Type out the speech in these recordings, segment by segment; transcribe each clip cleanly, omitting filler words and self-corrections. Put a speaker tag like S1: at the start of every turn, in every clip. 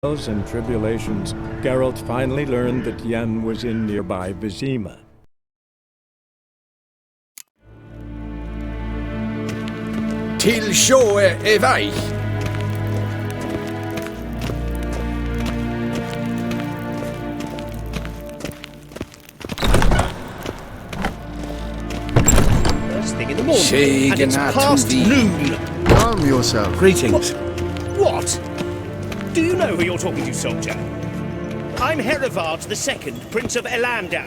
S1: trials and tribulations, Geralt finally learned that Yen was in nearby Vizima.
S2: Till sjå är väg.
S3: First thing in the morning, and it's past noon.
S4: Calm yourself.
S2: Greetings.
S3: What? Do you know who you're talking to, soldier? I'm Herivard II, Prince of Elander.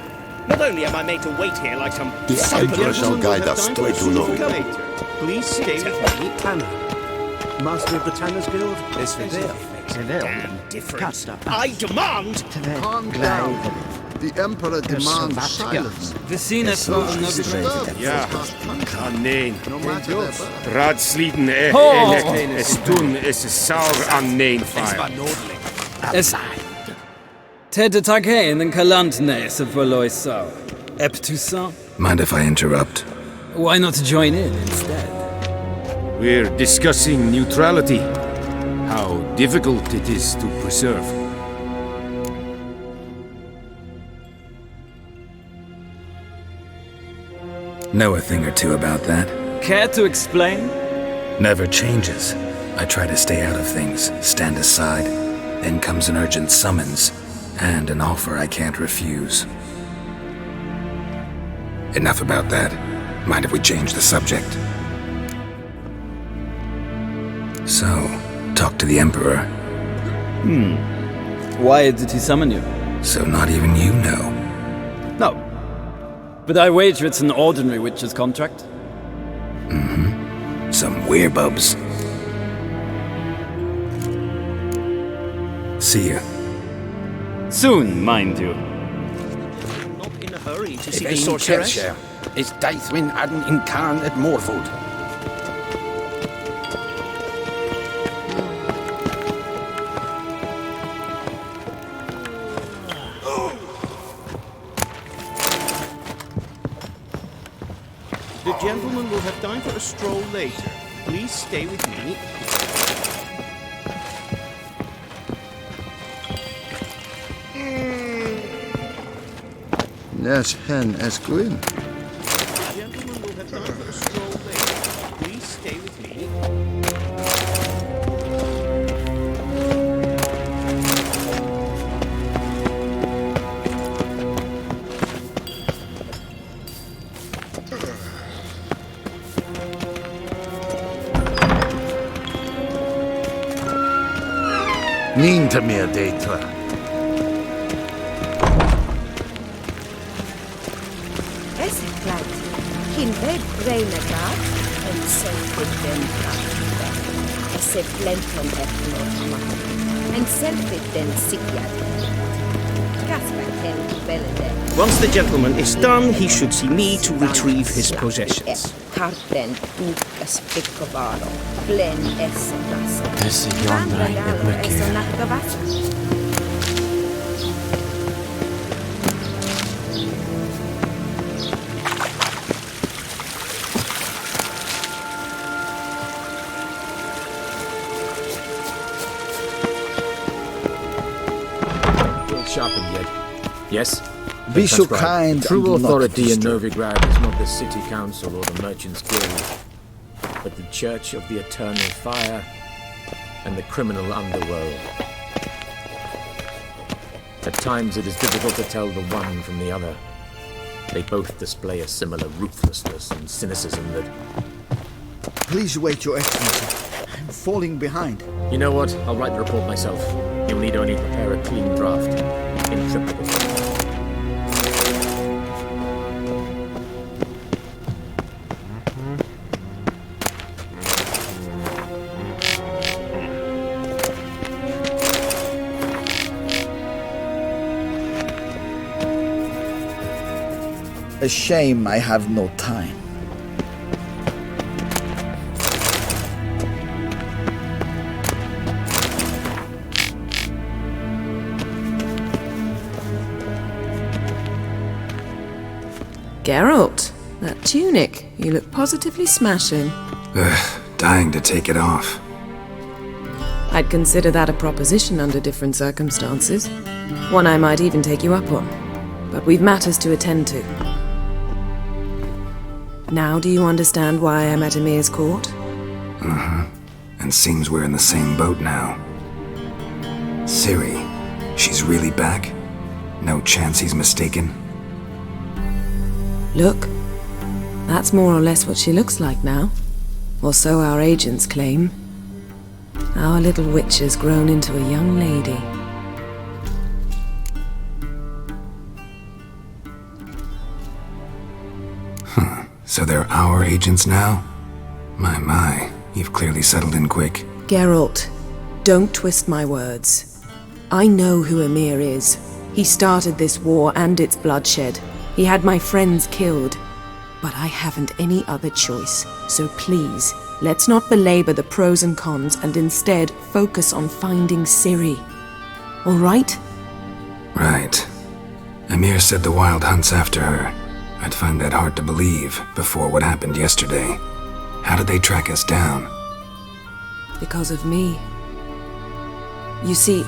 S3: Not only am I made to wait here like some
S4: The Emperor shall guide us to a Duno.
S3: Please stay with me,
S5: Tanner, Master of the Tanners Guild.
S4: Es vidare.
S3: Damn difference. I demand!
S4: Calm down. The Emperor demands silence.
S2: Ja, nee.
S4: No matter their birth.
S2: Radsliden es dun es saur an nein fire.
S6: Es Ted Taghain and Kalantnes of Voloisau. Eptusa?
S7: Mind if I interrupt?
S6: Why not join in instead?
S2: We're discussing neutrality. How difficult it is to preserve.
S7: Know a thing or two about that?
S6: Care to explain?
S7: Never changes. I try to stay out of things, stand aside. Then comes an urgent summons, and an offer I can't refuse. Enough about that. Mind if we change the subject? So, talk to the Emperor.
S6: Why did he summon you?
S7: So not even you know.
S6: No. But I wager it's an ordinary witch's contract.
S7: Some werebubs. See ya.
S6: Soon, mind you.
S3: Not in a hurry to see the
S2: Vein
S3: sorceress.
S2: Kercher is Deithwin adden in Khan at Morfold.
S3: The gentleman will have time for a stroll later. Please stay with me.
S4: Nes hen es gwyn.
S3: The gentleman will have time for a stroll later. Please stay with me.
S4: Nín til mér deitra.
S8: Es bleibt Kinweg Reinegar und Selfie den Kraftwerk. Es ist Blenton and Selfie den Sigyat. Kasper ten Velen.
S3: Once the gentleman is done, he should see me to retrieve his possessions.
S8: Karten Ukas Pikovaro. Glen es Rasa.
S7: This is your
S8: Es Nakavasa.
S5: Sharpened yet? Yes?
S4: Be
S5: That's
S4: so
S5: right.
S4: kind.
S5: True
S4: and do not
S5: authority in
S4: disturb.
S5: Novigrad is not the city council or the merchants' guild, but the Church of the Eternal Fire and the criminal underworld. At times it is difficult to tell the one from the other. They both display a similar ruthlessness and cynicism that...
S4: Please wait, Your Excellency. I'm falling behind.
S5: You know what? I'll write the report myself. You'll need only prepare a clean draft. In triplicate.
S4: A shame I have no time.
S9: Geralt, that tunic, you look positively smashing.
S7: Ugh, dying to take it off.
S9: I'd consider that a proposition under different circumstances. One I might even take you up on. But we've matters to attend to. Now do you understand why I'm at Emir's court?
S7: Mm-hmm. And seems we're in the same boat now. Ciri, she's really back? No chance he's mistaken?
S9: Look, that's more or less what she looks like now. Or so our agents claim. Our little witch has grown into a young lady.
S7: So they're our agents now? My, you've clearly settled in quick.
S9: Geralt, don't twist my words. I know who Emir is. He started this war and its bloodshed. He had my friends killed. But I haven't any other choice. So please, let's not belabor the pros and cons and instead focus on finding Ciri. All right?
S7: Right. Emir said the Wild Hunt's after her. I'd find that hard to believe before what happened yesterday. How did they track us down?
S9: Because of me. You see,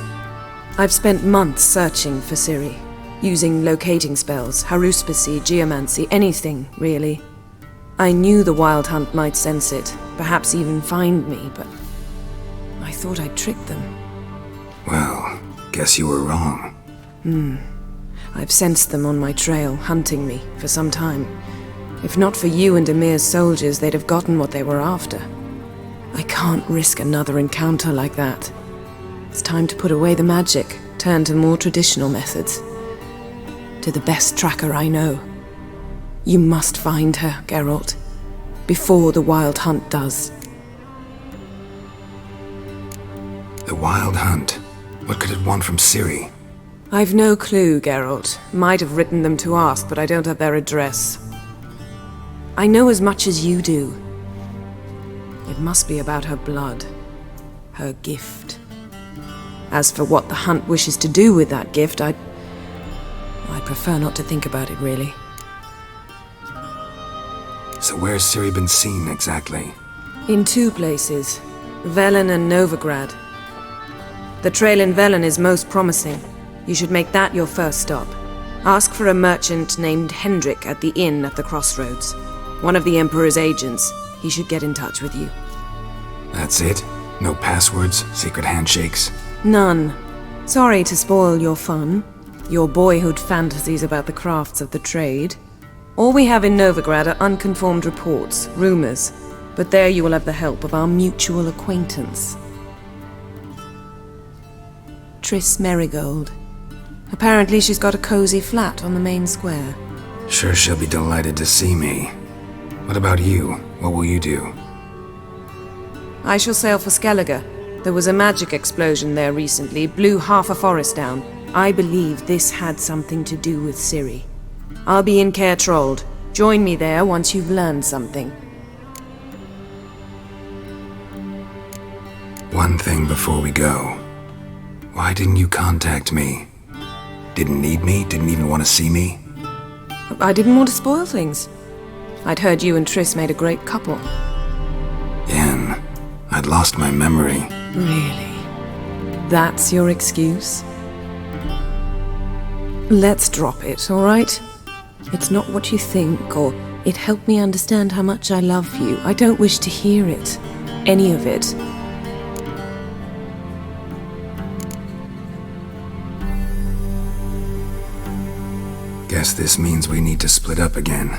S9: I've spent months searching for Ciri, using locating spells, haruspicy, geomancy, anything, really. I knew the Wild Hunt might sense it, perhaps even find me, but I thought I'd tricked them.
S7: Well, guess you were wrong.
S9: I've sensed them on my trail, hunting me, for some time. If not for you and Emir's soldiers, they'd have gotten what they were after. I can't risk another encounter like that. It's time to put away the magic, turn to more traditional methods. To the best tracker I know. You must find her, Geralt, before the Wild Hunt does.
S7: The Wild Hunt? What could it want from Ciri?
S9: I've no clue, Geralt. Might have written them to ask, but I don't have their address. I know as much as you do. It must be about her blood. Her gift. As for what the Hunt wishes to do with that gift, I prefer not to think about it, really.
S7: So where's Ciri been seen, exactly?
S9: In two places. Velen and Novigrad. The trail in Velen is most promising. You should make that your first stop. Ask for a merchant named Hendrik at the inn at the crossroads. One of the Emperor's agents. He should get in touch with you.
S7: That's it? No passwords? Secret handshakes?
S9: None. Sorry to spoil your fun. Your boyhood fantasies about the crafts of the trade. All we have in Novigrad are unconfirmed reports, rumors. But there you will have the help of our mutual acquaintance. Triss Merigold. Apparently she's got a cozy flat on the main square.
S7: Sure she'll be delighted to see me. What about you? What will you do?
S9: I shall sail for Skellige. There was a magic explosion there recently, blew half a forest down. I believe this had something to do with Ciri. I'll be in Caer Trold. Join me there once you've learned something.
S7: One thing before we go. Why didn't you contact me? Didn't need me? Didn't even want to see me?
S9: I didn't want to spoil things. I'd heard you and Triss made a great couple.
S7: Yen, I'd lost my memory.
S9: Really? That's your excuse? Let's drop it, all right? It's not what you think, or it helped me understand how much I love you. I don't wish to hear it. Any of it.
S7: Guess this means we need to split up again.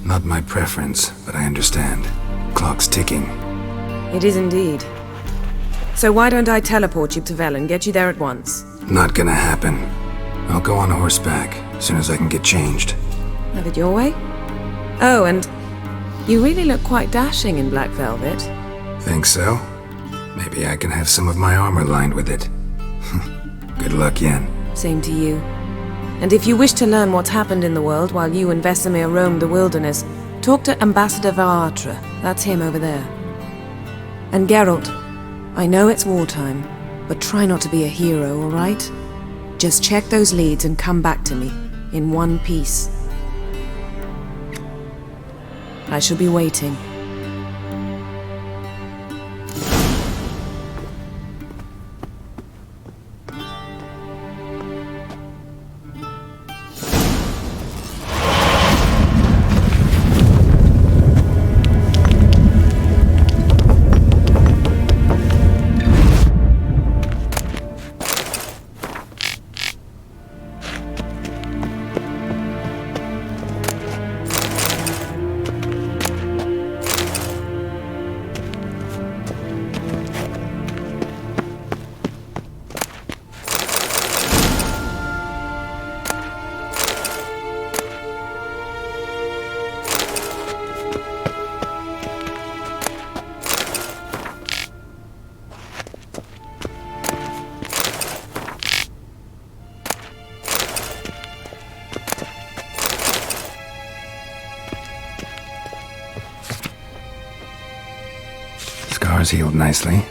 S7: Not my preference, but I understand. Clock's ticking.
S9: It is indeed. So why don't I teleport you to Velen, get you there at once?
S7: Not gonna happen. I'll go on horseback, as soon as I can get changed.
S9: Have it your way? Oh, and you really look quite dashing in black velvet.
S7: Think so? Maybe I can have some of my armor lined with it. Good luck, Yen.
S9: Same to you. And if you wish to learn what's happened in the world while you and Vesemir roamed the wilderness, talk to Ambassador Attre. That's him over there. And Geralt, I know it's wartime, but try not to be a hero, all right? Just check those leads and come back to me, in one piece. I shall be waiting.
S7: wounds healed nicely.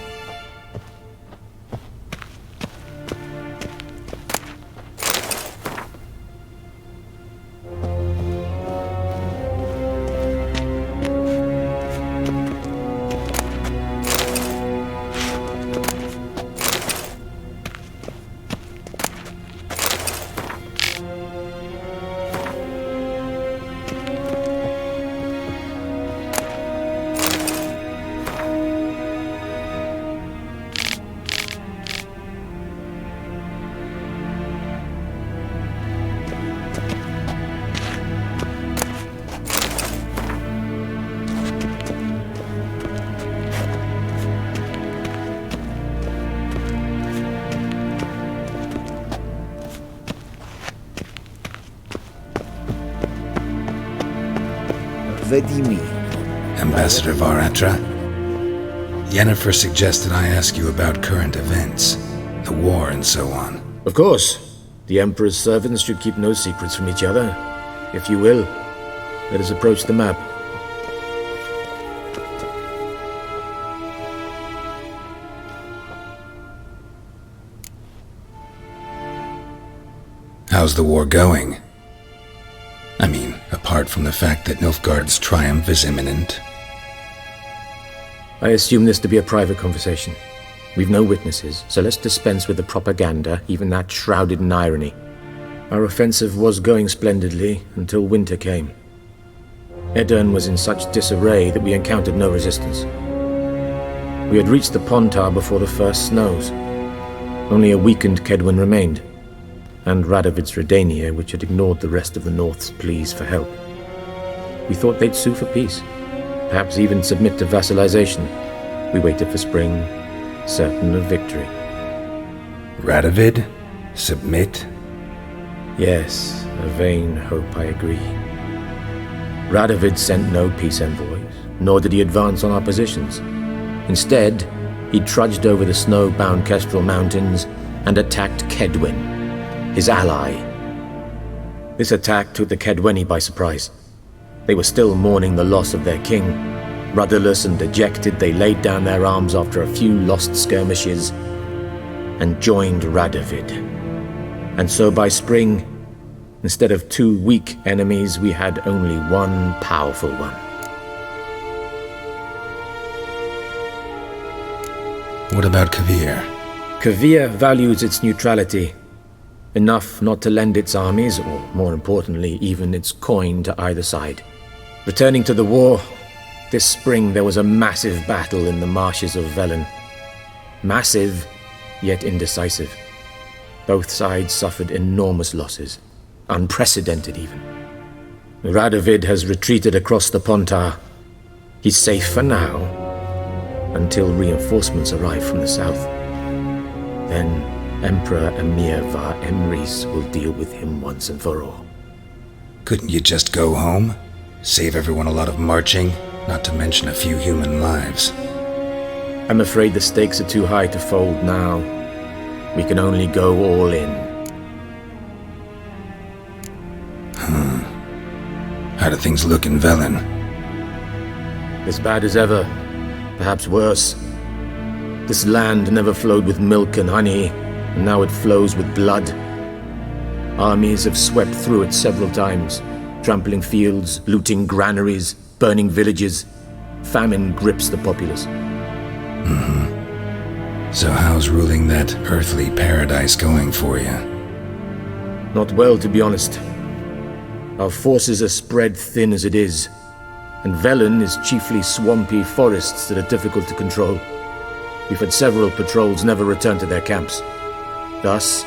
S4: Vedimi.
S7: Ambassador Attre, Yennefer suggested I ask you about current events, the war and so on.
S5: Of course. The Emperor's servants should keep no secrets from each other. If you will, let us approach the map.
S7: How's the war going? I mean, apart from the fact that Nilfgaard's triumph is imminent.
S5: I assume this to be a private conversation. We've no witnesses, so let's dispense with the propaganda, even that shrouded in irony. Our offensive was going splendidly until winter came. Edirn was in such disarray that we encountered no resistance. We had reached the Pontar before the first snows. Only a weakened Kedwen remained, and Radovid's Redania, which had ignored the rest of the North's pleas for help. We thought they'd sue for peace, perhaps even submit to vassalization. We waited for spring, certain of victory.
S7: Radovid? Submit?
S5: Yes, a vain hope, I agree. Radovid sent no peace envoys, nor did he advance on our positions. Instead, he trudged over the snow-bound Kestrel Mountains and attacked Kedwen, his ally. This attack took the Kedweni by surprise. They were still mourning the loss of their king. Rudderless and dejected, they laid down their arms after a few lost skirmishes and joined Radovid. And so by spring, instead of two weak enemies, we had only one powerful one.
S7: What about Kavir?
S5: Kavir values its neutrality, enough not to lend its armies, or more importantly, even its coin to either side. Returning to the war, this spring there was a massive battle in the marshes of Velen. Massive, yet indecisive. Both sides suffered enormous losses, unprecedented even. Radovid has retreated across the Pontar. He's safe for now, until reinforcements arrive from the south. Then Emperor Emir var Emrys will deal with him once and for all.
S7: Couldn't you just go home? Save everyone a lot of marching, not to mention a few human lives.
S5: I'm afraid the stakes are too high to fold now. We can only go all in.
S7: How do things look in Velen?
S5: As bad as ever, perhaps worse. This land never flowed with milk and honey, and now it flows with blood. Armies have swept through it several times, trampling fields, looting granaries, burning villages. Famine grips the populace.
S7: So how's ruling that earthly paradise going for you?
S5: Not well, to be honest. Our forces are spread thin as it is, and Velen is chiefly swampy forests that are difficult to control. We've had several patrols never return to their camps. Thus,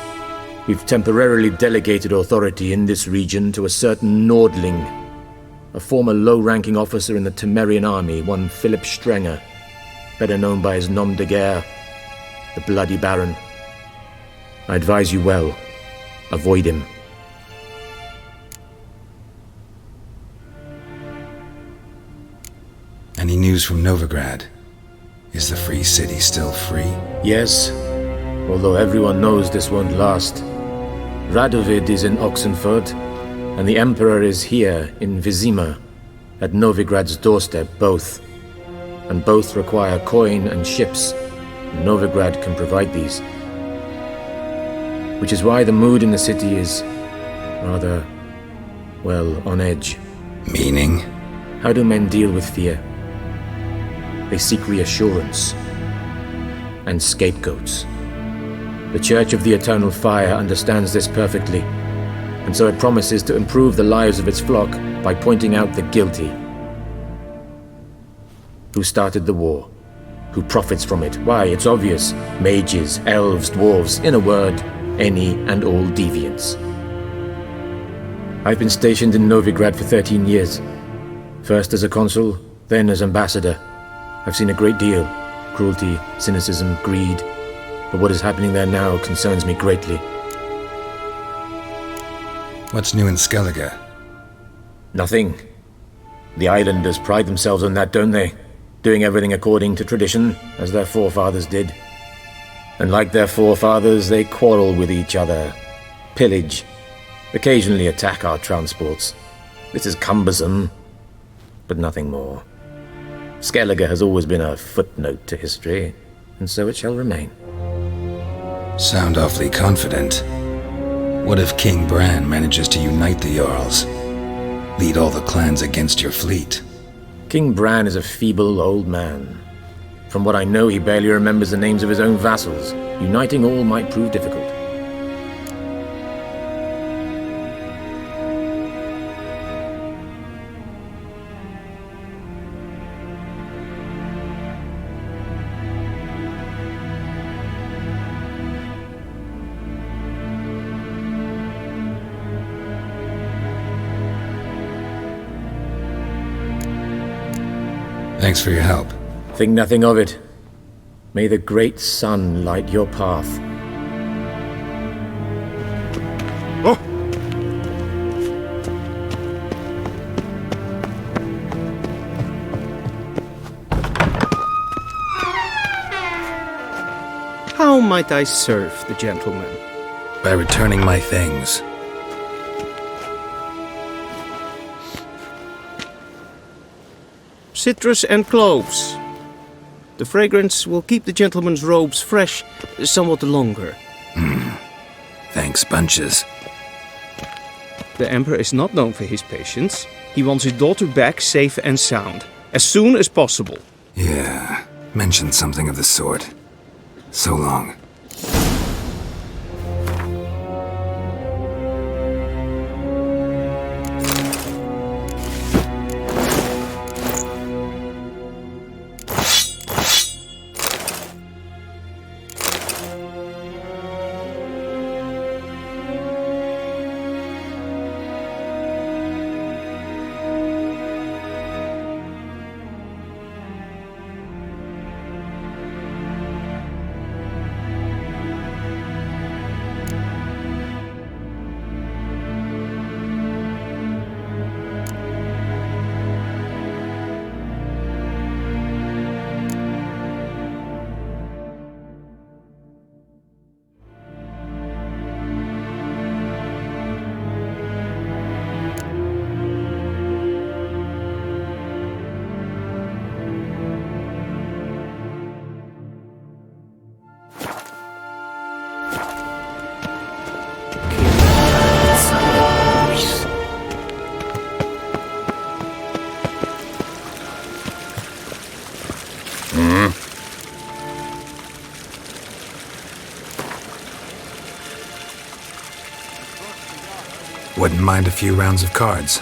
S5: we've temporarily delegated authority in this region to a certain Nordling, a former low-ranking officer in the Temerian army, one Philip Strenger, better known by his nom de guerre, the Bloody Baron. I advise you well. Avoid him.
S7: Any news from Novigrad? Is the Free City still free?
S5: Yes, although everyone knows this won't last. Radovid is in Oxenford, and the Emperor is here in Vizima, at Novigrad's doorstep both. and both require coin and ships. Novigrad can provide these. Which is why the mood in the city is rather, well, on edge.
S7: Meaning?
S5: How do men deal with fear? They seek reassurance and scapegoats. The Church of the Eternal Fire understands this perfectly, and so it promises to improve the lives of its flock by pointing out the guilty. Who started the war? Who profits from it? Why, it's obvious. Mages, elves, dwarves, in a word, any and all deviants. I've been stationed in Novigrad for 13 years. First as a consul, then as ambassador. I've seen a great deal. Cruelty, cynicism, greed. But what is happening there now concerns me greatly.
S7: What's new in Skellige?
S5: Nothing. The islanders pride themselves on that, don't they? Doing everything according to tradition, as their forefathers did. And like their forefathers, they quarrel with each other, pillage, occasionally attack our transports. This is cumbersome, but nothing more. Skellige has always been a footnote to history, and so it shall remain.
S7: Sound awfully confident. What if King Bran manages to unite the Jarls? Lead all the clans against your fleet?
S5: King Bran is a feeble old man. From what I know, he barely remembers the names of his own vassals. Uniting all might prove difficult.
S7: Thanks for your help.
S5: Think nothing of it. May the great sun light your path.
S2: Oh!
S3: How might I serve the gentleman?
S7: By returning my things.
S3: Citrus and cloves. The fragrance will keep the gentleman's robes fresh somewhat longer.
S7: Thanks, bunches.
S3: The Emperor is not known for his patience. He wants his daughter back safe and sound, as soon as possible.
S7: Yeah, mentioned something of the sort. So long. Wouldn't mind a few rounds of cards.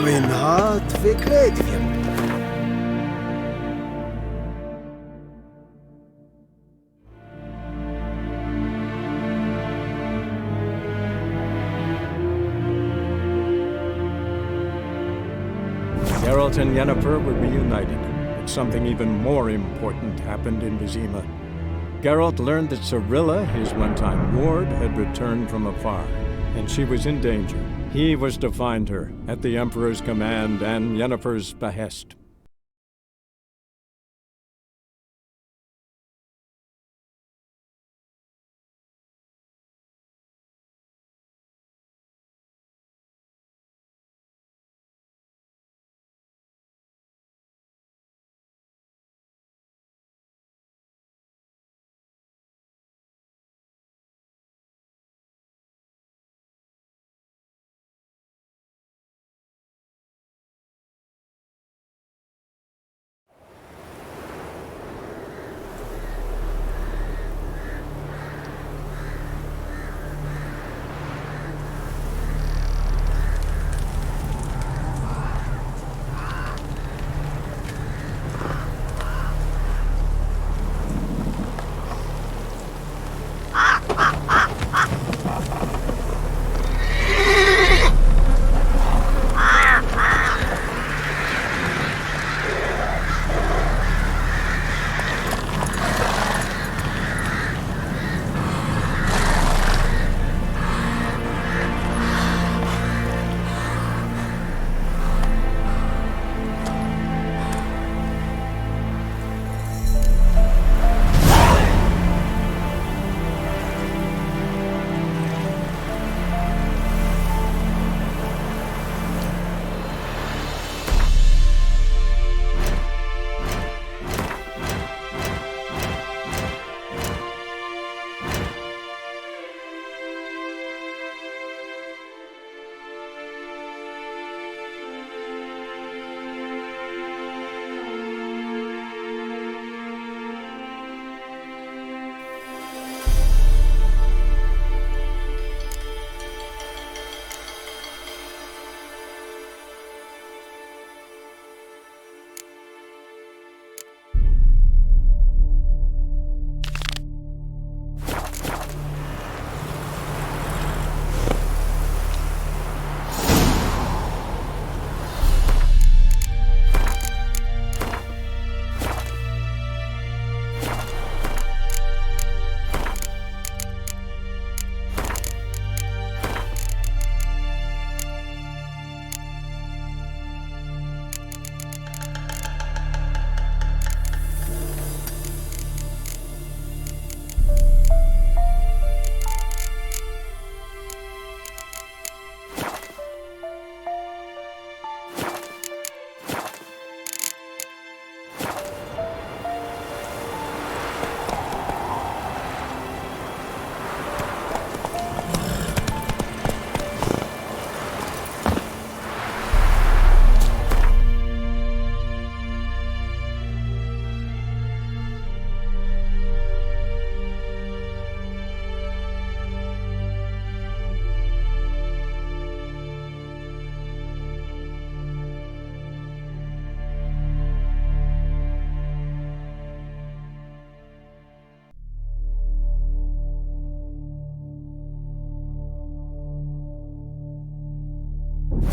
S4: Min hart verkleed wir.
S1: Geralt and Yennefer were reunited, but something even more important happened in Vizima. Geralt learned that Cirilla, his one-time ward, had returned from afar, and she was in danger. He was to find her, at the Emperor's command and Yennefer's behest.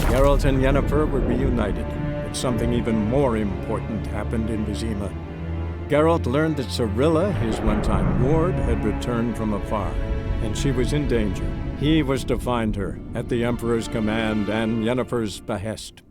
S1: Geralt and Yennefer were reunited, but something even more important happened in Vizima. Geralt learned that Cirilla, his one-time ward, had returned from afar, and she was in danger. He was to find her, at the Emperor's command and Yennefer's behest.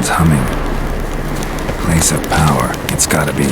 S7: Sounds humming. Place of power, it's gotta be.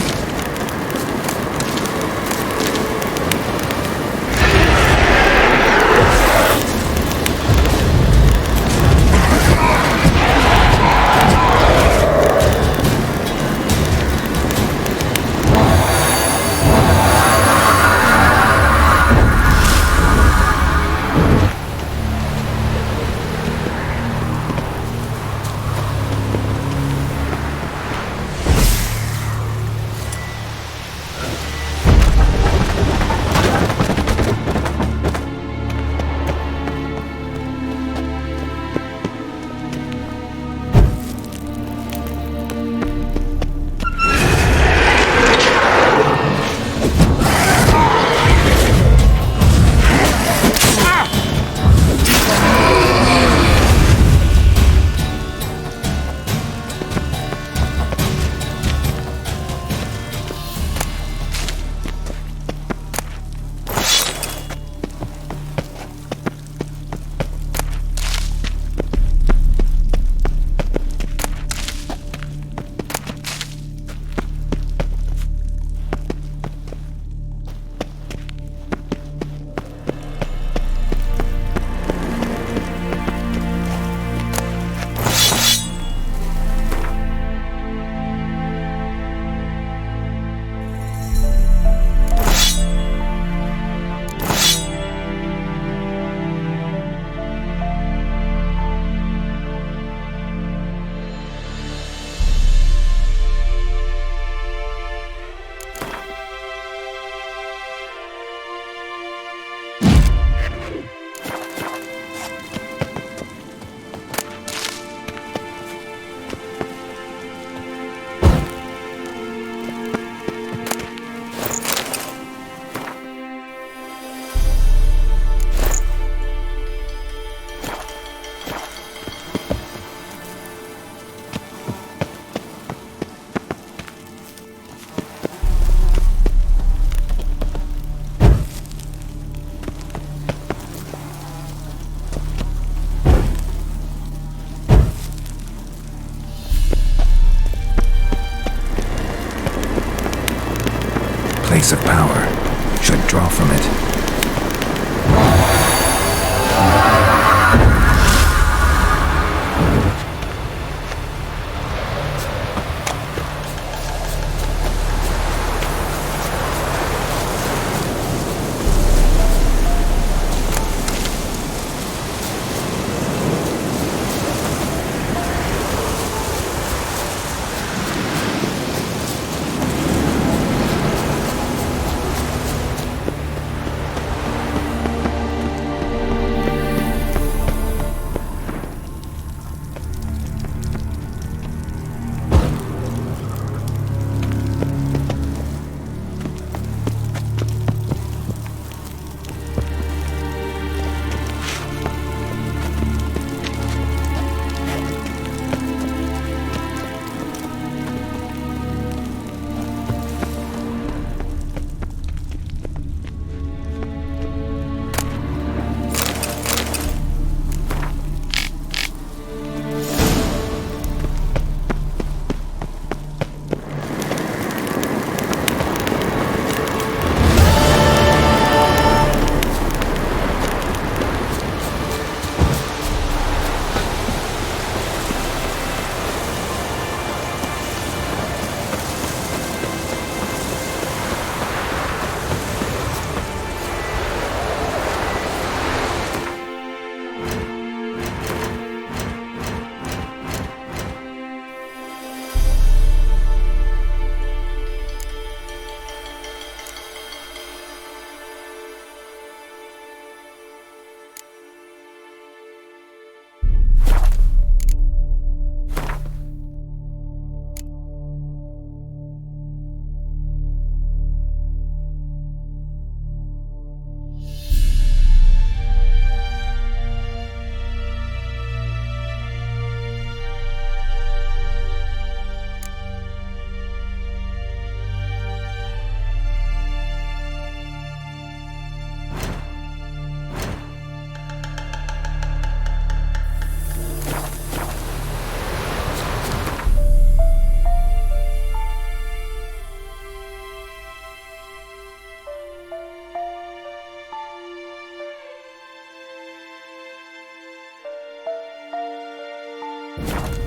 S7: Place of power. Should draw from it.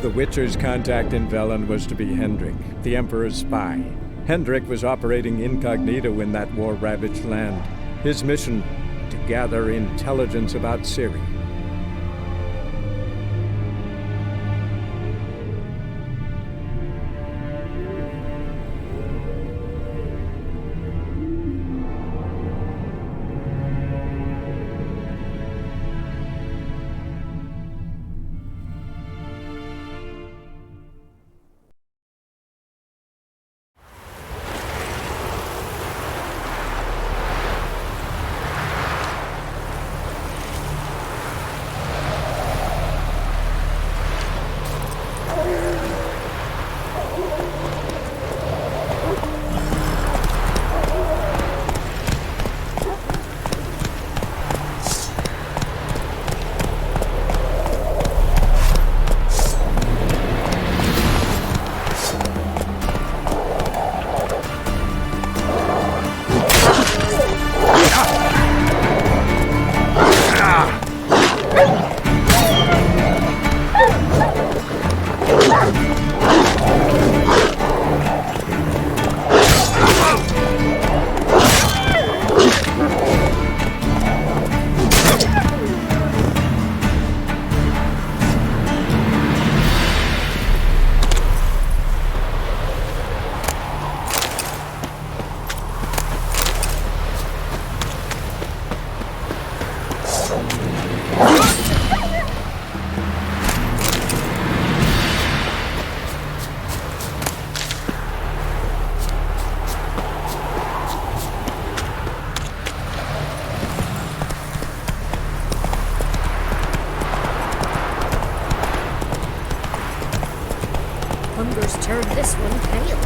S1: The Witcher's contact in Velen was to be Hendrik, the Emperor's spy. Hendrik was operating incognito in that war-ravaged land. His mission, to gather intelligence about Ciri.
S8: Hunger's turned this one pale.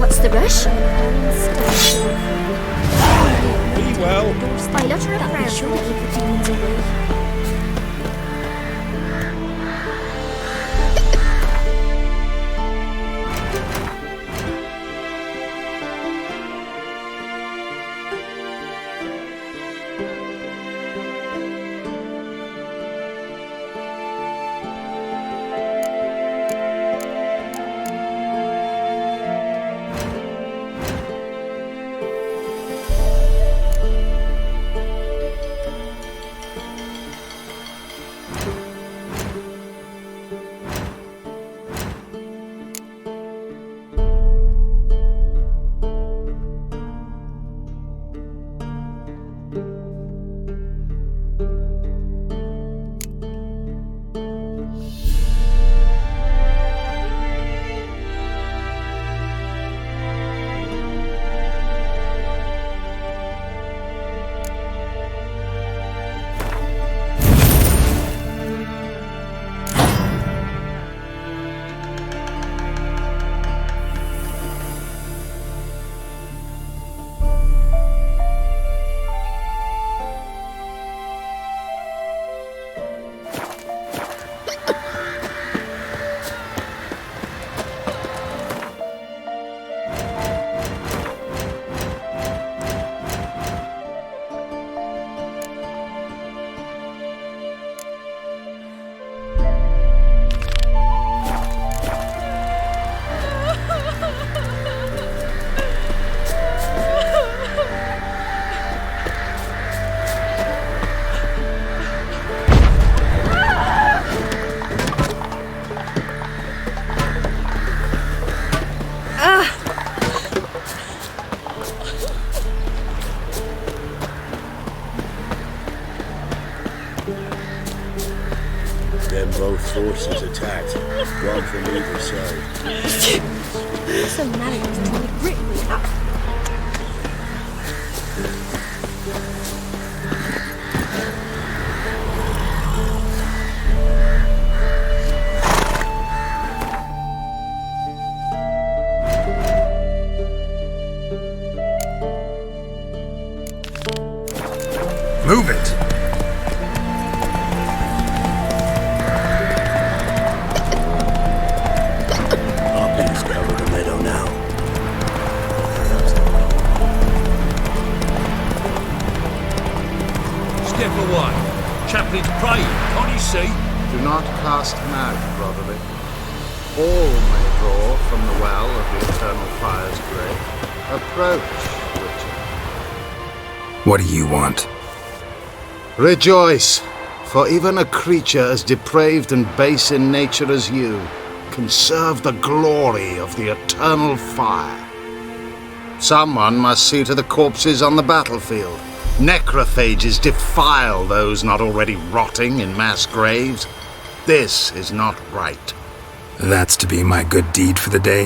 S10: What's the rush?
S3: Be well.
S10: I'll utter a prayer. Be sure to keep the demons away.
S11: Both forces attacked, one from either side.
S10: What's the matter with me? Grip me up.
S7: Move it!
S11: Poppies cover the meadow now.
S12: Step away. Chaplain's praying, can't you see?
S13: Do not cast mad, brotherly. All may draw from the well of the eternal fire's grave. Approach, Richard.
S7: What do you want?
S13: Rejoice, for even a creature as depraved and base in nature as you can serve the glory of the eternal fire. Someone must see to the corpses on the battlefield. Necrophages defile those not already rotting in mass graves. This is not right.
S7: That's to be my good deed for the day?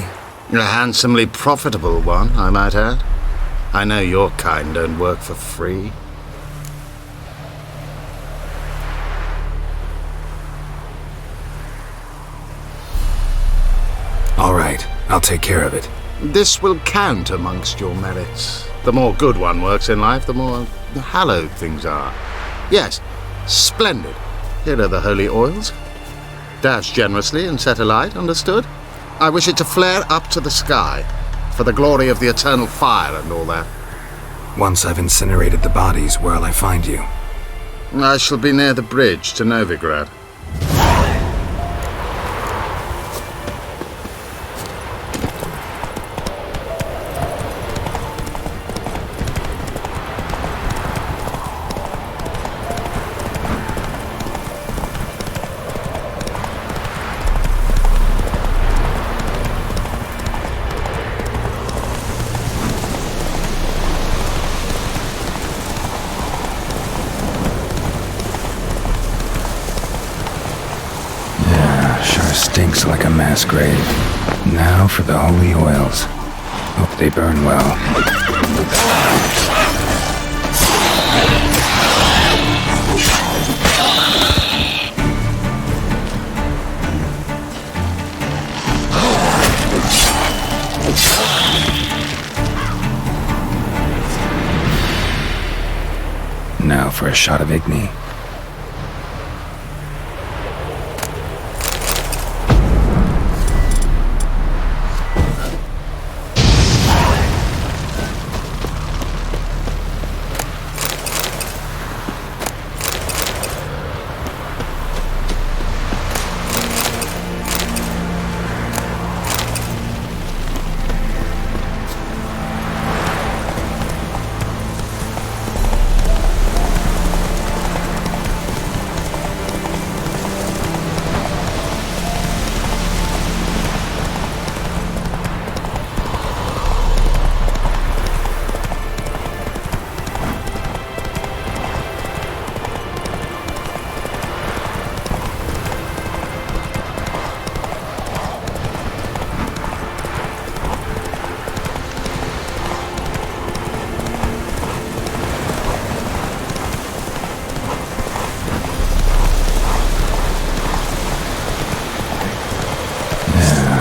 S13: A handsomely profitable one, I might add. I know your kind don't work for free.
S7: All right, I'll take care of it.
S13: This will count amongst your merits. The more good one works in life, the more hallowed things are. Yes, splendid. Here are the holy oils. Dash generously and set alight, understood? I wish it to flare up to the sky, for the glory of the eternal fire and all that.
S7: Once I've incinerated the bodies, where'll I find you?
S13: I shall be near the bridge to Novigrad.
S7: Stinks like a mass grave. Now for the holy oils. Hope they burn well. Now for a shot of Igni.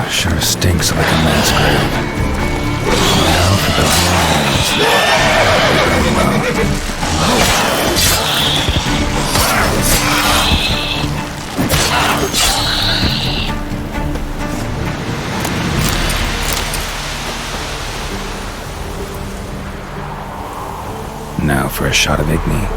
S7: Sure stinks like a mass grave. Now for the Now for a shot of Igni.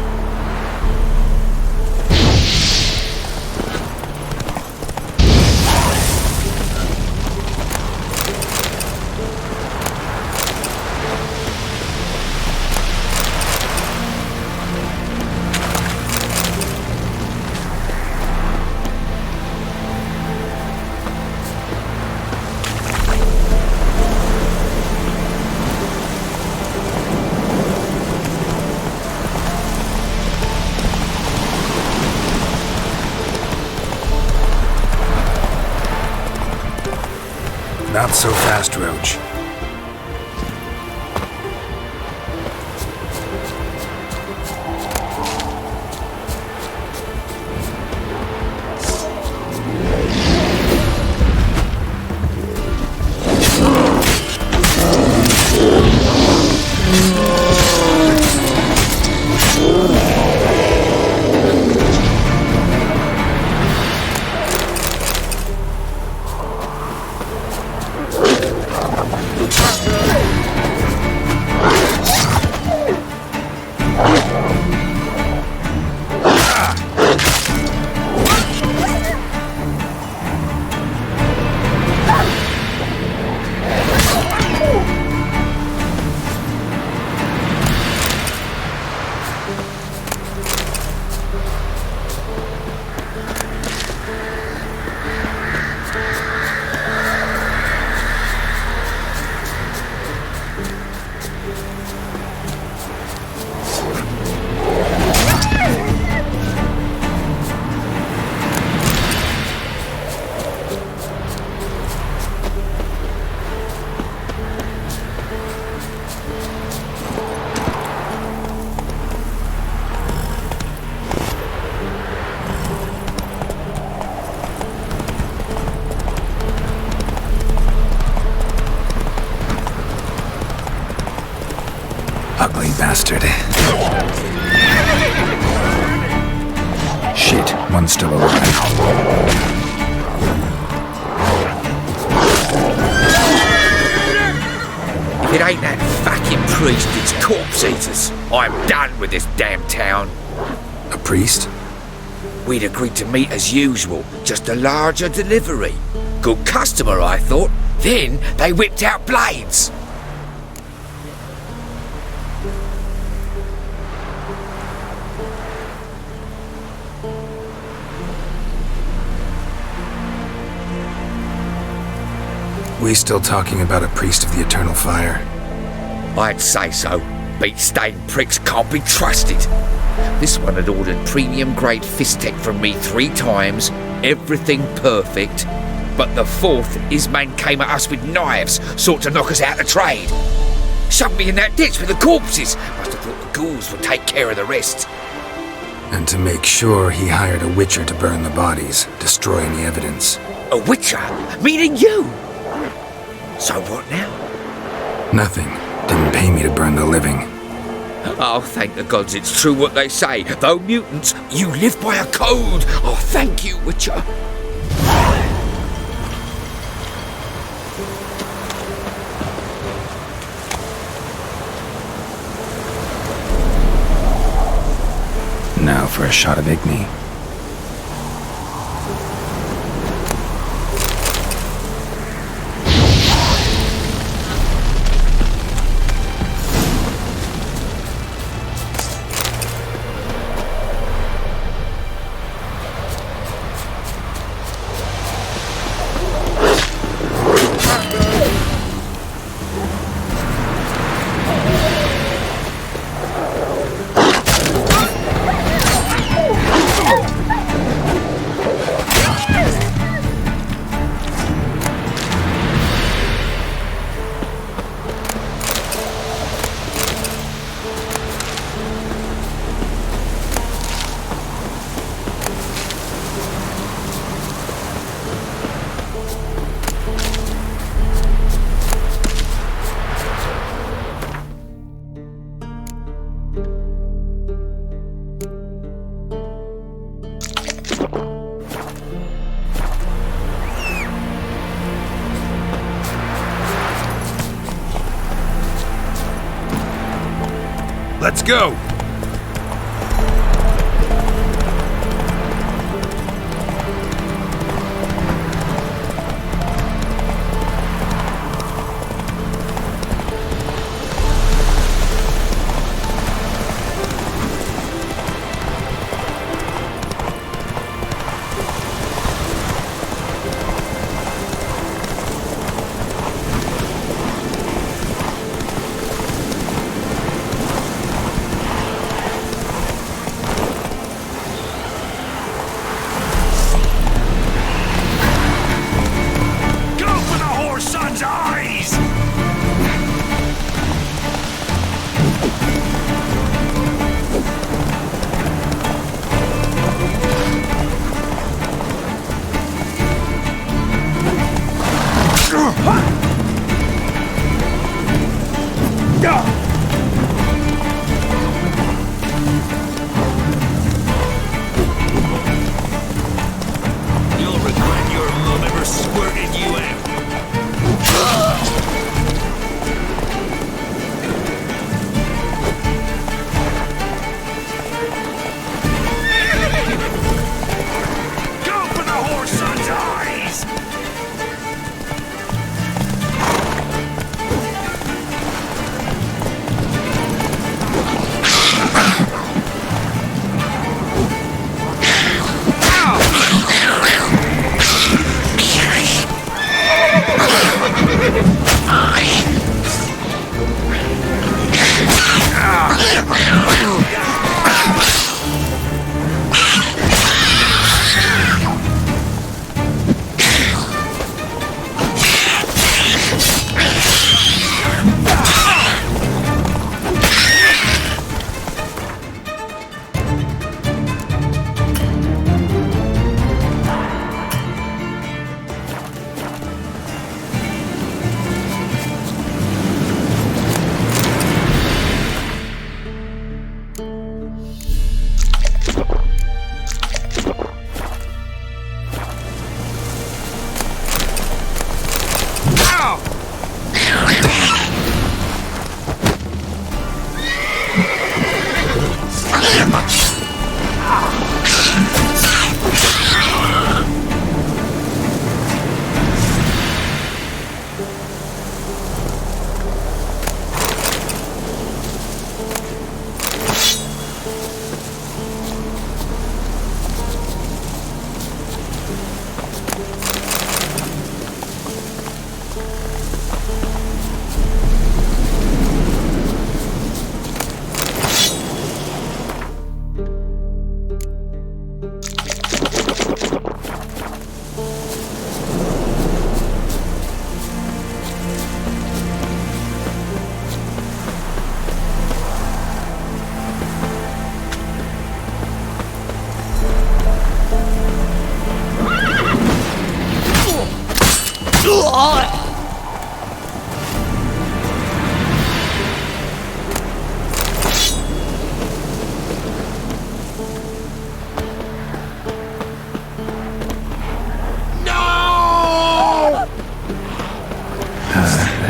S7: Not so fast, Roach. bastard. Shit, one's still alive.
S14: It ain't that fucking priest, it's corpse eaters. I'm done with this damn town.
S7: A priest?
S14: We'd agreed to meet as usual, just a larger delivery. Good customer, I thought. Then they whipped out blades.
S7: We still talking about a priest of the eternal fire?
S14: I'd say so. Beat-stained pricks can't be trusted. This one had ordered premium-grade fist-tech from me 3 times, everything perfect. But the 4th, his man came at us with knives, sought to knock us out of trade. Shoved me in that ditch with the corpses. Must have thought the ghouls would take care of the rest.
S7: And to make sure, he hired a witcher to burn the bodies, destroy any evidence.
S14: A witcher? Meaning you? So what now?
S7: Nothing. Didn't pay me to burn the living.
S14: Oh, thank the gods it's true what they say. Though mutants, you live by a code. Oh, thank you, Witcher.
S7: Now for a shot of Igni.
S2: Let's go!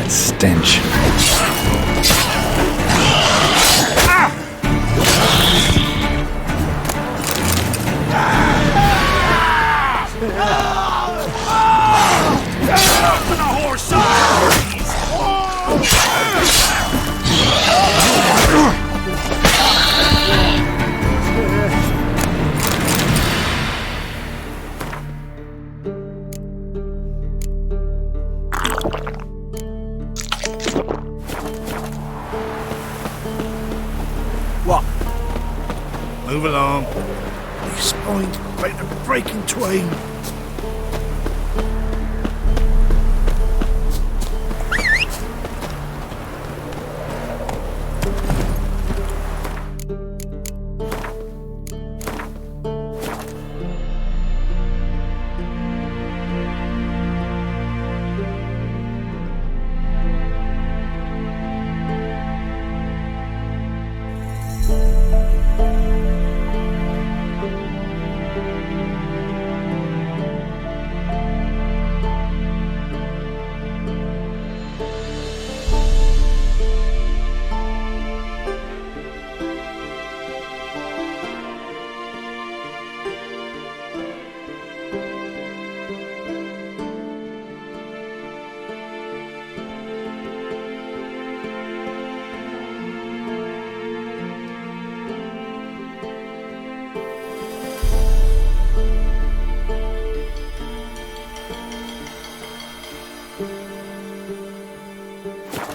S7: Stench.
S4: What?
S13: Move along.
S4: These spines about to break in twain.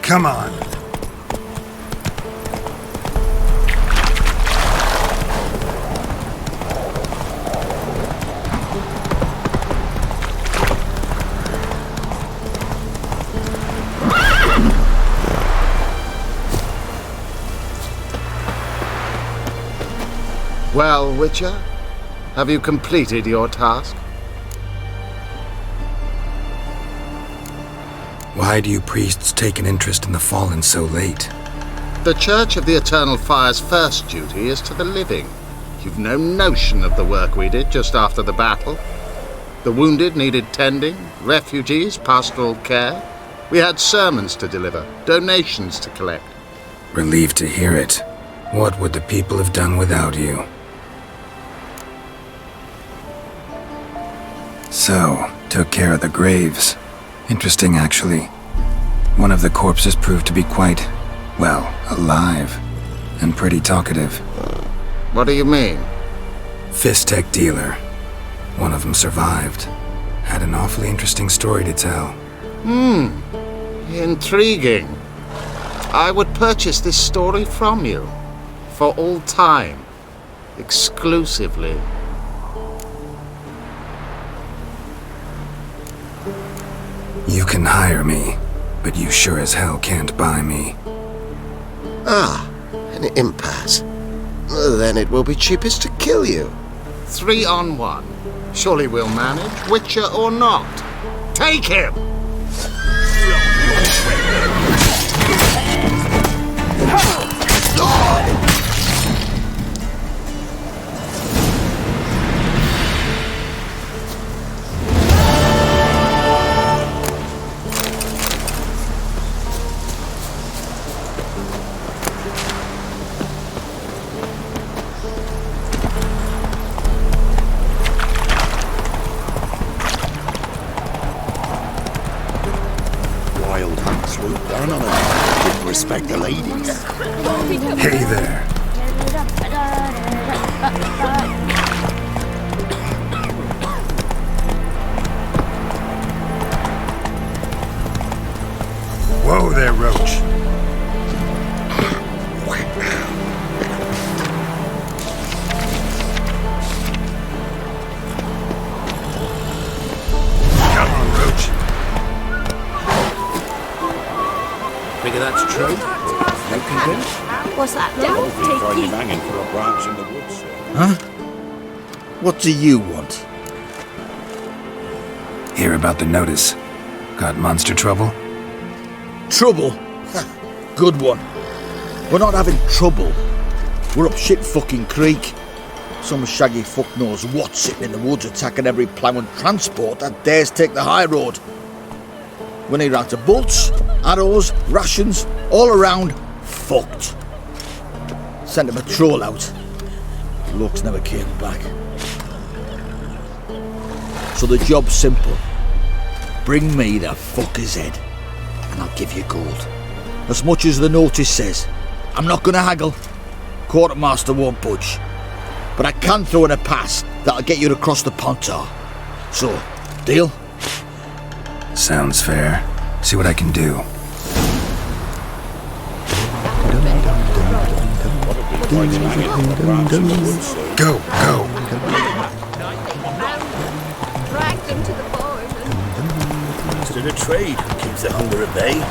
S7: Come on.
S13: Well, Witcher, have you completed your task?
S7: Why do you priests take an interest in the fallen so late?
S13: The Church of the Eternal Fire's first duty is to the living. You've no notion of the work we did just after the battle. The wounded needed tending, refugees, pastoral care. We had sermons to deliver, donations to collect.
S7: Relieved to hear it. What would the people have done without you? So, took care of the graves. Interesting, actually. One of the corpses proved to be quite, well, alive. And pretty talkative.
S13: What do you mean?
S7: Fist-tech dealer. One of them survived. Had an awfully interesting story to tell.
S13: Intriguing. I would purchase this story from you. For all time. Exclusively.
S7: You can hire me, but you sure as hell can't buy me.
S11: Ah, an impasse. Then it will be cheapest to kill you.
S13: 3 on 1. Surely we'll manage, Witcher or not. Take him!
S4: swoop down on him. Didn't respect the ladies.
S7: Hey there. Whoa there, Roach. Come on, Roach.
S12: Figure that's true? No convinced?
S10: What's that? Don't take it.
S12: Banging for a branch in the woods, sir.
S4: Huh? What do you want?
S7: Hear about the notice. Got monster trouble?
S4: Trouble? Good one. We're not having trouble. We're up shit fucking creek. Some shaggy fuck knows what sitting in the woods attacking every plough and transport that dares take the high road. We need rounds of bolts, arrows, rations, all around fucked. Sent him a troll out. Looks never came back. So the job's simple. Bring me the fucker's head, and I'll give you gold. As much as the notice says. I'm not gonna haggle. Quartermaster won't budge. But I can throw in a pass that'll get you across the Pontar. So, deal?
S7: Sounds fair. See what I can do. Go, go.
S10: Drag them to the forest.
S4: Instead of trade, keeps the hunger at bay.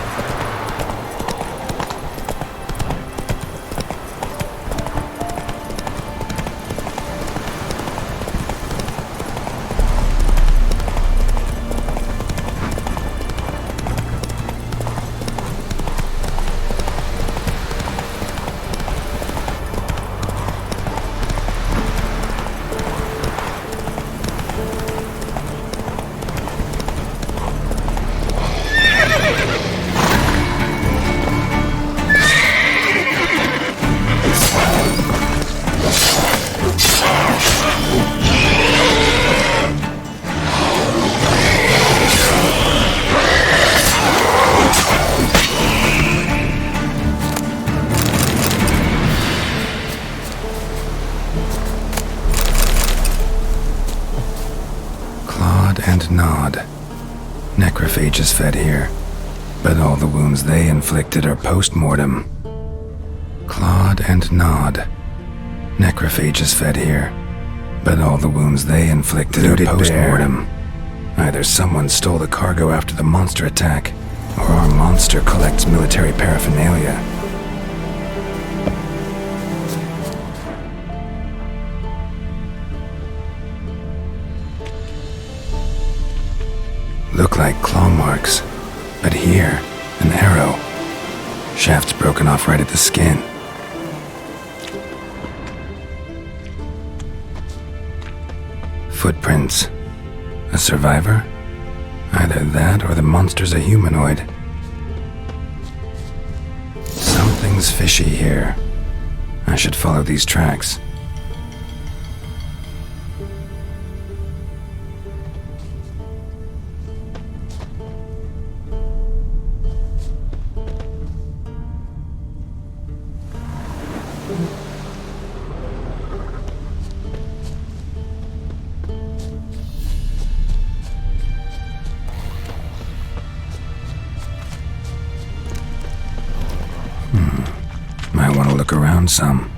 S7: And nod. Necrophages fed here, but all the wounds they inflicted are post-mortem. Clawed and nod. Necrophages fed here, but all the wounds they inflicted are post-mortem. Either someone stole the cargo after the monster attack, or our monster collects military paraphernalia. Look like claw marks, but here, an arrow. Shaft's broken off right at the skin. Footprints. A survivor? Either that or the monster's a humanoid. Something's fishy here. I should follow these tracks. Might want to look around some.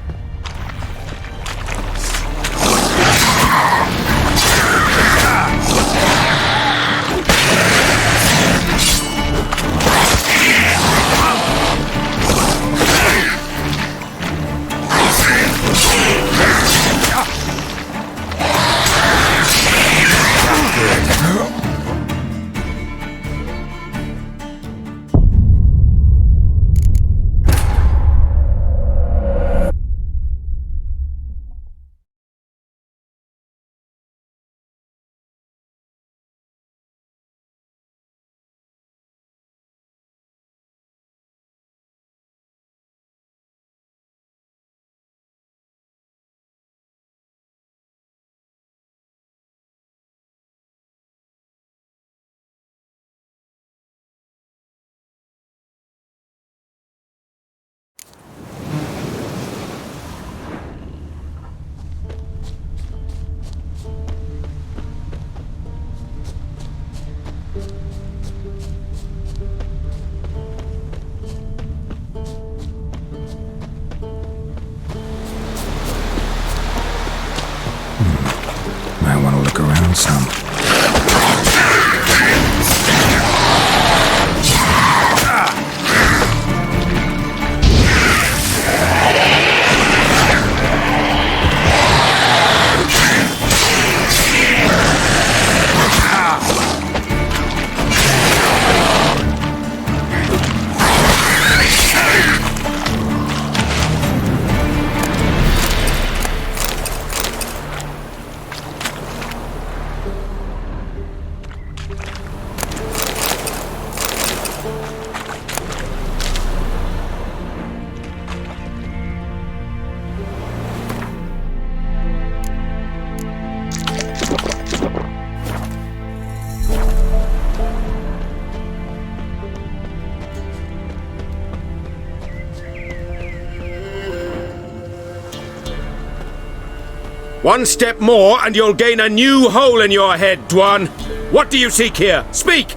S2: One step more and you'll gain a new hole in your head, Dwan. What do you seek here? Speak!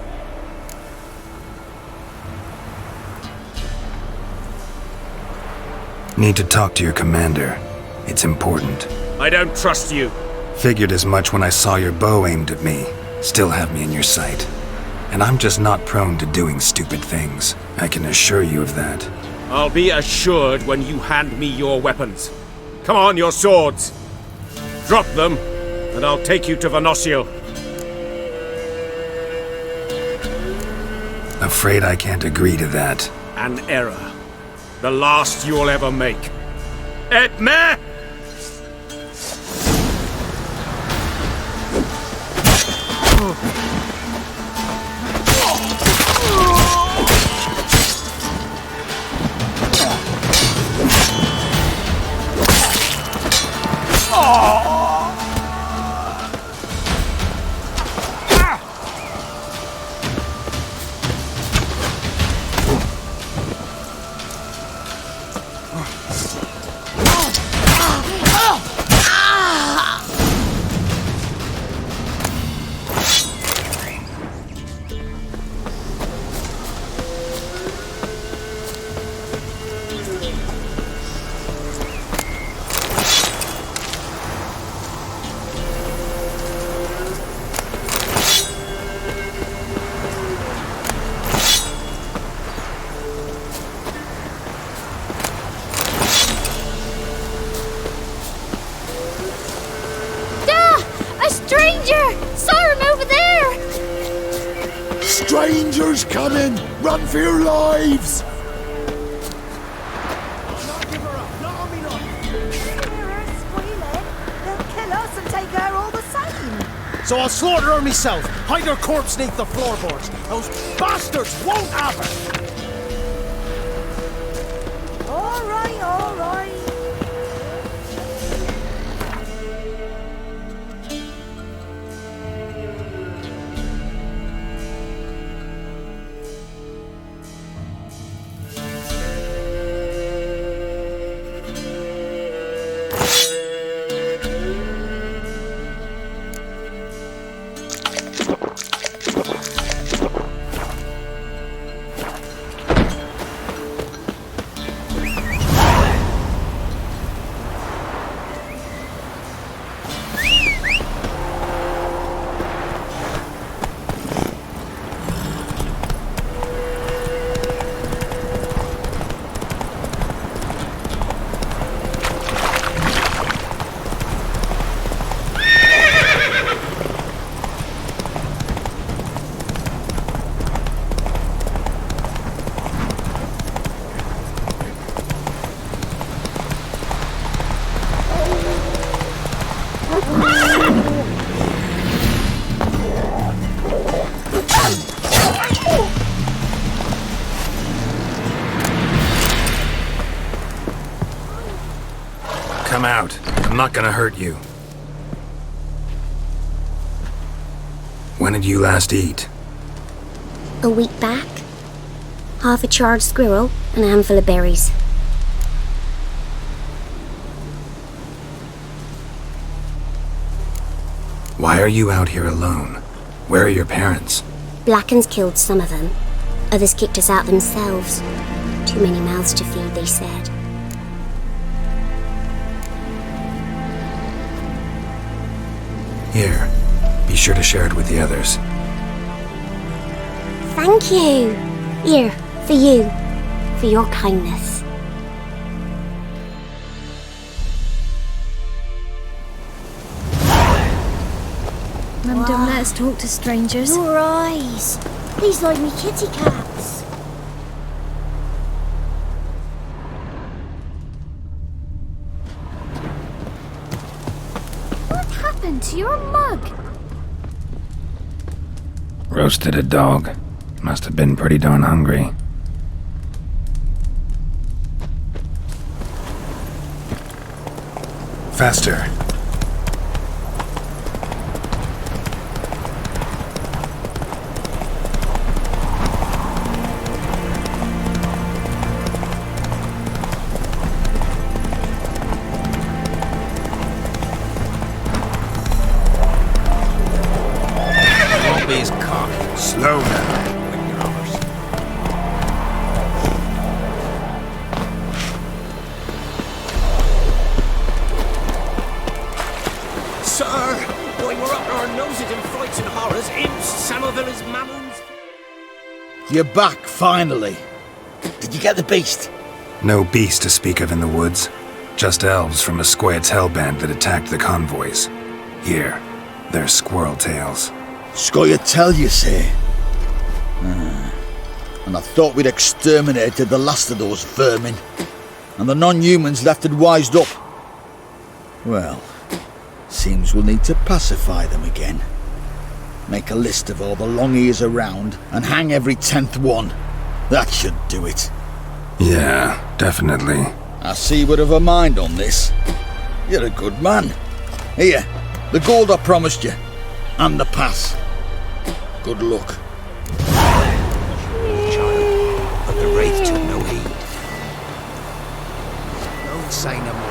S7: Need to talk to your commander. It's important.
S2: I don't trust you.
S7: Figured as much when I saw your bow aimed at me. Still have me in your sight. And I'm just not prone to doing stupid things. I can assure you of that.
S2: I'll be assured when you hand me your weapons. Come on, your swords. Drop them, and I'll take you to Venosio.
S7: Afraid I can't agree to that.
S2: An error. The last you'll ever make. Et me!
S4: Strangers coming! Run for your lives!
S3: So I'll slaughter her myself, hide her corpse neath the floorboards. Those bastards won't have her!
S10: All right, all right.
S7: Come out. I'm not gonna hurt you. When did you last eat?
S8: A week back. Half a charred squirrel and a handful of berries.
S7: Why are you out here alone? Where are your parents?
S8: Blackens killed some of them. Others kicked us out themselves. Too many mouths to feed, they said.
S7: Here, be sure to share it with the others.
S8: Thank you. Here, for you. For your kindness.
S10: Mum, don't let us talk to strangers.
S8: Your eyes. These like me kitty cats.
S10: What happened to your mug?
S7: Roasted a dog. Must have been pretty darn hungry. Faster.
S12: Slow now.
S3: Sir, why we're up our noses in frights and horrors, imps, Samovillas, mammons.
S4: You're back, finally. Did you get the beast?
S7: No beast to speak of in the woods. Just elves from a Squared's hellband that attacked the convoys. Here, they're squirrel tails.
S4: Scoia'tael, you say? And I thought we'd exterminated the last of those vermin, and the non-humans left it wised up. Well, seems we'll need to pacify them again. Make a list of all the long ears around, and hang every 10th one. That should do it.
S7: Yeah, definitely.
S4: I see you would have a mind on this. You're a good man. Here, the gold I promised you, and the pass. Good luck.
S14: But the wraith took no heed. Don't say no more.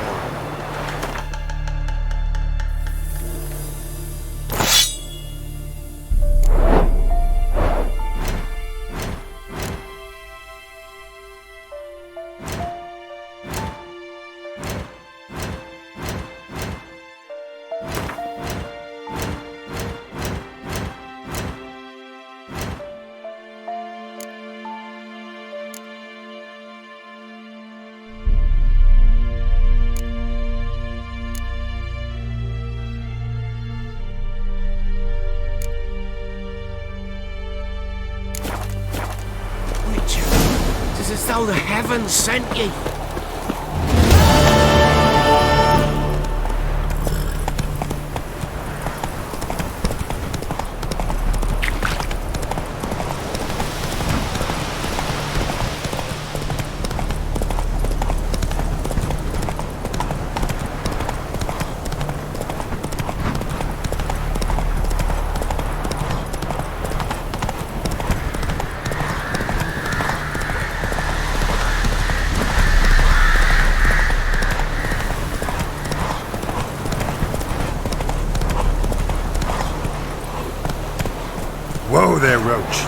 S3: As though the heavens sent ye.
S7: Whoa there, Roach.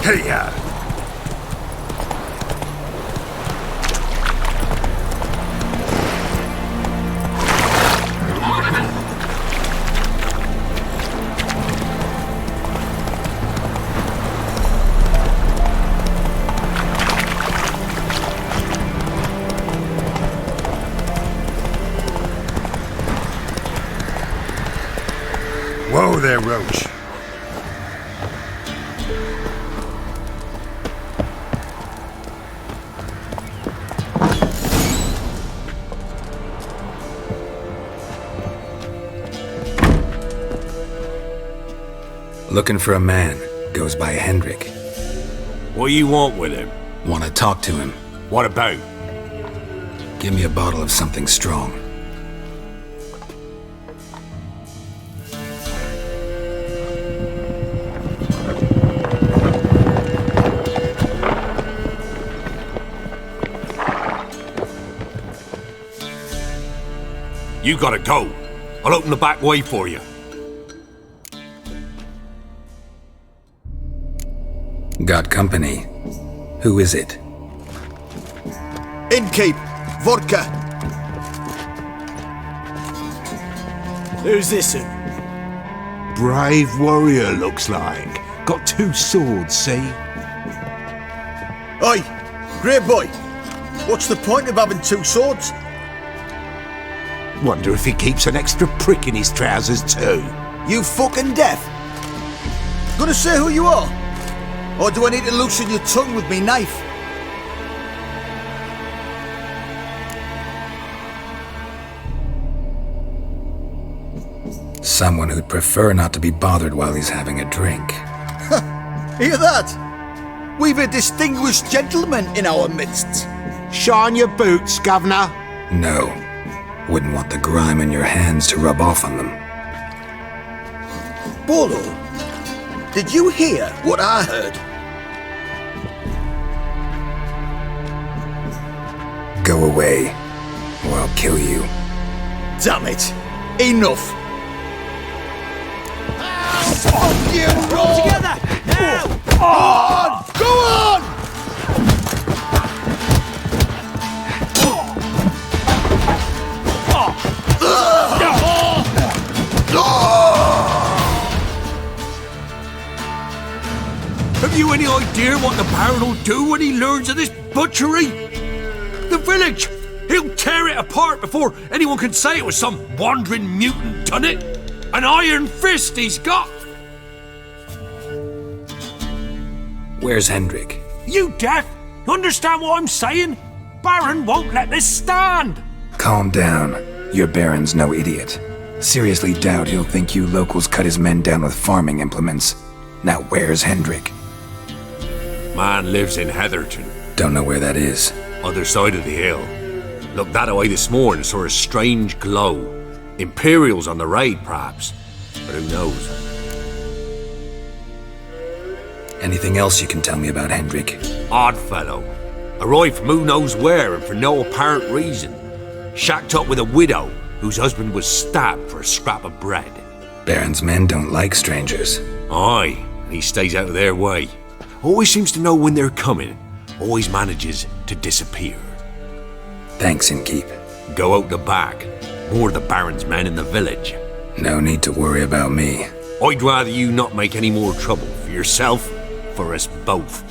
S7: Hey-ya! Whoa there, Roach. Looking for a man. Goes by Hendrik.
S12: What you want with him?
S7: Want to talk to him.
S12: What about?
S7: Give me a bottle of something strong.
S12: You gotta go. I'll open the back way for you.
S7: Got company. Who is it?
S4: Innkeeper, vodka.
S15: Who's this?
S16: Brave warrior, looks like. Got 2 swords, see?
S4: Oi, great boy. What's the point of having 2 swords?
S16: Wonder if he keeps an extra prick in his trousers too.
S4: You fucking deaf? Gonna say who you are? Or do I need to loosen your tongue with me knife?
S7: Someone who'd prefer not to be bothered while he's having a drink.
S4: Hear that? We've a distinguished gentleman in our midst.
S16: Shine your boots, Governor.
S7: No. Wouldn't want the grime in your hands to rub off on them.
S4: Bolo, did you hear what I heard?
S7: Go away, or I'll kill you.
S4: Damn it. Enough. Fuck you, bro!
S15: Together! Now!
S4: Go on! Go on!
S12: Have you any idea what the Baron will do when he learns of this butchery? The village! He'll tear it apart before anyone can say it was some wandering mutant done it. An iron fist he's got!
S7: Where's Hendrik?
S12: You deaf? You understand what I'm saying? Baron won't let this stand!
S7: Calm down. Your Baron's no idiot. Seriously doubt he'll think you locals cut his men down with farming implements. Now where's Hendrik?
S2: Man lives in Heatherton.
S7: Don't know where that is.
S2: Other side of the hill. Looked that away this morning, saw a strange glow. Imperials on the raid, perhaps. But who knows?
S7: Anything else you can tell me about Hendrik?
S2: Odd fellow. Arrived from who knows where and for no apparent reason. Shacked up with a widow whose husband was stabbed for a scrap of bread.
S7: Baron's men don't like strangers.
S2: Aye, and he stays out of their way. Always seems to know when they're coming. Always manages to disappear.
S7: Thanks, Innkeep.
S2: Go out the back. More of the Baron's men in the village.
S7: No need to worry about me.
S2: I'd rather you not make any more trouble for yourself, for us both.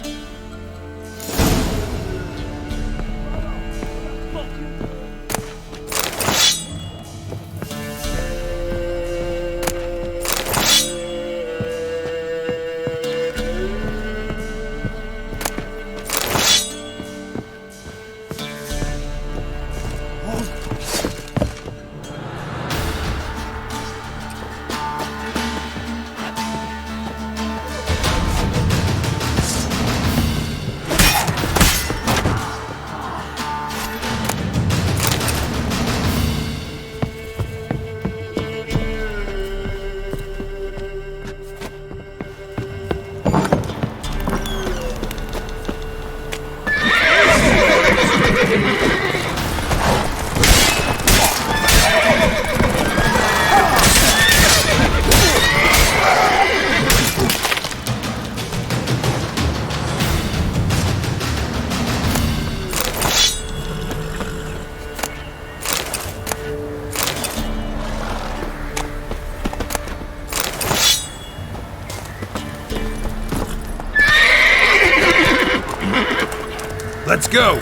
S12: Let's go!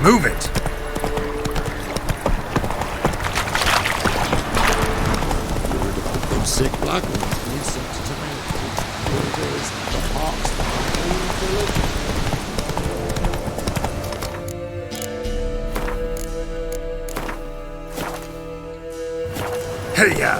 S12: Move it!
S11: Sick black ones being sent to the parks village.
S12: Hey-ya!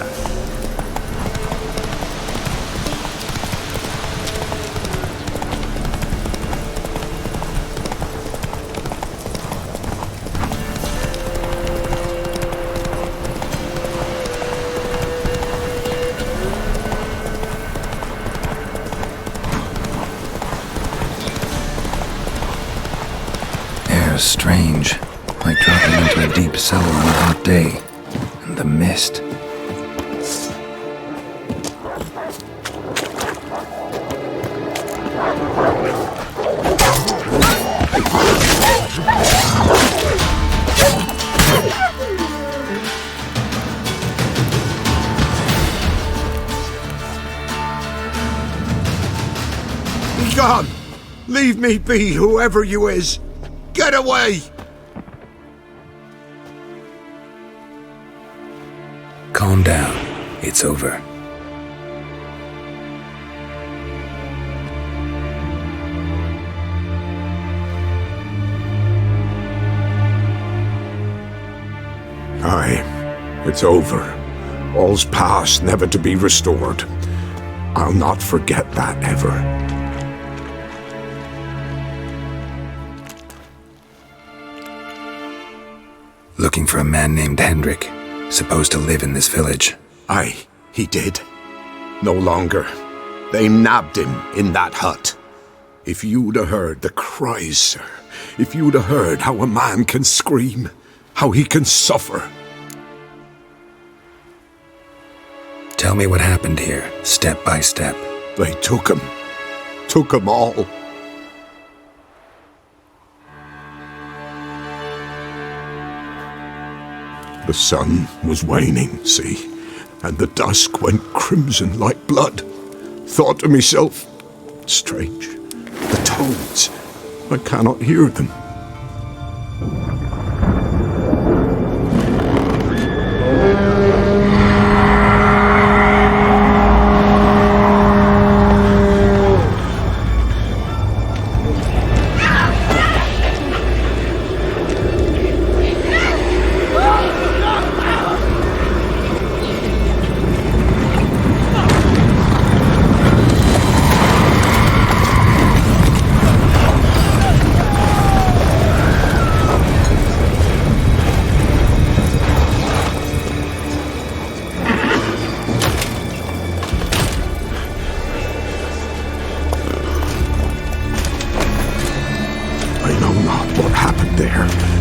S7: was strange, like dropping into a deep cellar on a hot day. And the mist.
S16: Be gone! Leave me be, whoever you is! Get away!
S7: Calm down. It's over.
S16: Aye, it's over. All's past, never to be restored. I'll not forget that ever.
S7: Looking for a man named Hendrik, supposed to live in this village.
S16: Aye, he did. No longer. They nabbed him in that hut. If you'd have heard the cries, sir, if you'd have heard how a man can scream, how he can suffer.
S7: Tell me what happened here, step by step.
S16: They took him all. The sun was waning, see, and the dusk went crimson like blood. Thought to myself, strange, the toads, I cannot hear them.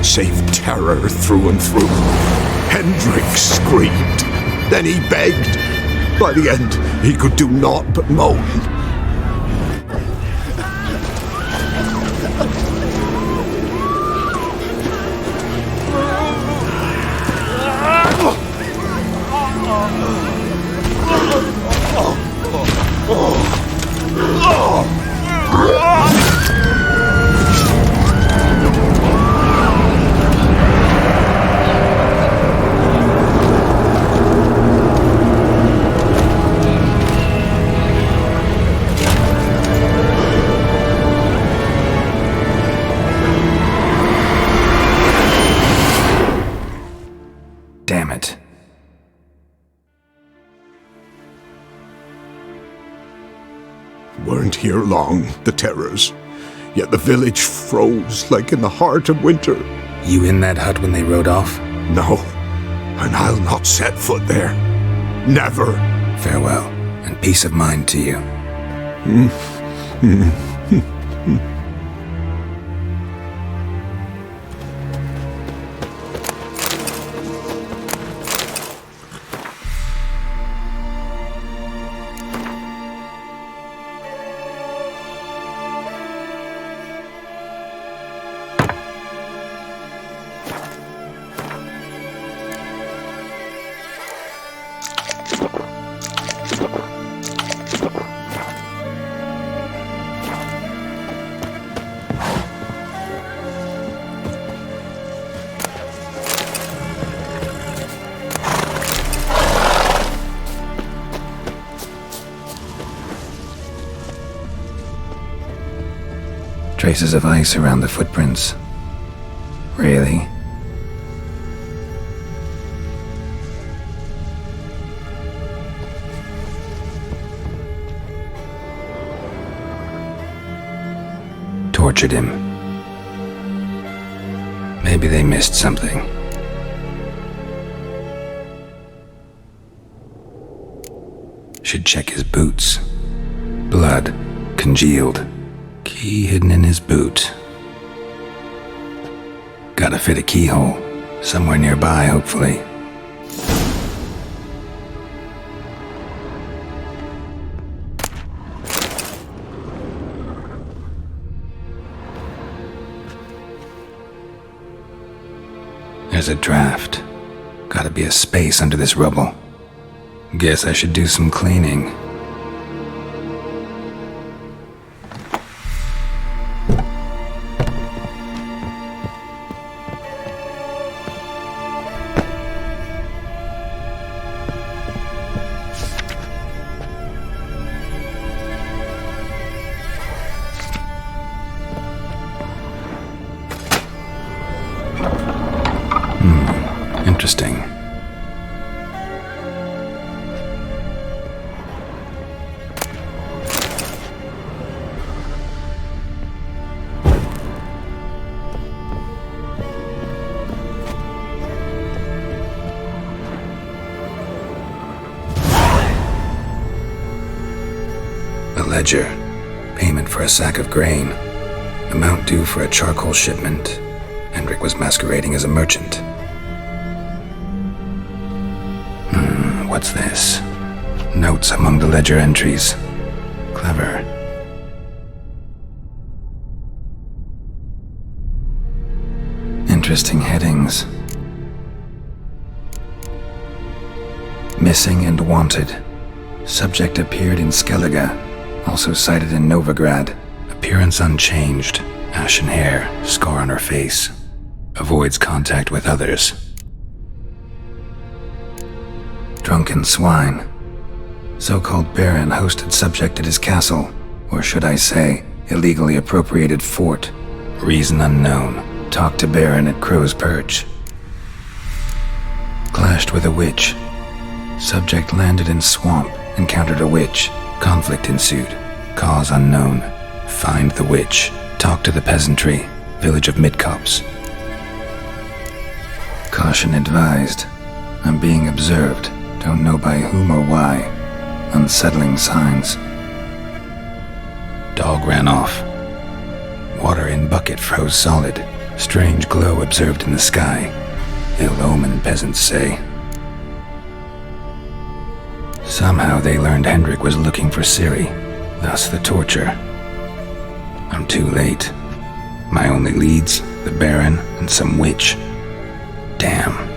S16: Save terror through and through. Hendrik screamed. Then he begged. By the end, he could do naught but moan.
S7: Damn it.
S16: Weren't here long, the terrors. Yet the village froze like in the heart of winter.
S7: You in that hut when they rode off?
S16: No, and I'll not set foot there. Never.
S7: Farewell, and peace of mind to you. Traces of ice around the footprints. Really? Tortured him. Maybe they missed something. Should check his boots. Blood, congealed. Key hidden in his boot. Gotta fit a keyhole. Somewhere nearby, hopefully. There's a draft. Gotta be a space under this rubble. Guess I should do some cleaning. Interesting. A ledger. Payment for a sack of grain. Amount due for a charcoal shipment. Hendrik was masquerading as a merchant. What's this? Notes among the ledger entries. Clever. Interesting headings. Missing and wanted. Subject appeared in Skellige, also cited in Novigrad. Appearance unchanged. Ashen hair, scar on her face. Avoids contact with others. Drunken swine. So-called Baron hosted subject at his castle, or should I say, illegally appropriated fort. Reason unknown. Talked to Baron at Crow's Perch. Clashed with a witch. Subject landed in swamp, encountered a witch. Conflict ensued. Cause unknown. Find the witch. Talk to the peasantry. Village of Midcopse. Caution advised. I'm being observed. Don't know by whom or why. Unsettling signs. Dog ran off. Water in bucket froze solid. Strange glow observed in the sky. Ill omen, peasants say. Somehow they learned Hendrik was looking for Ciri, thus the torture. I'm too late. My only leads, the Baron and some witch. Damn.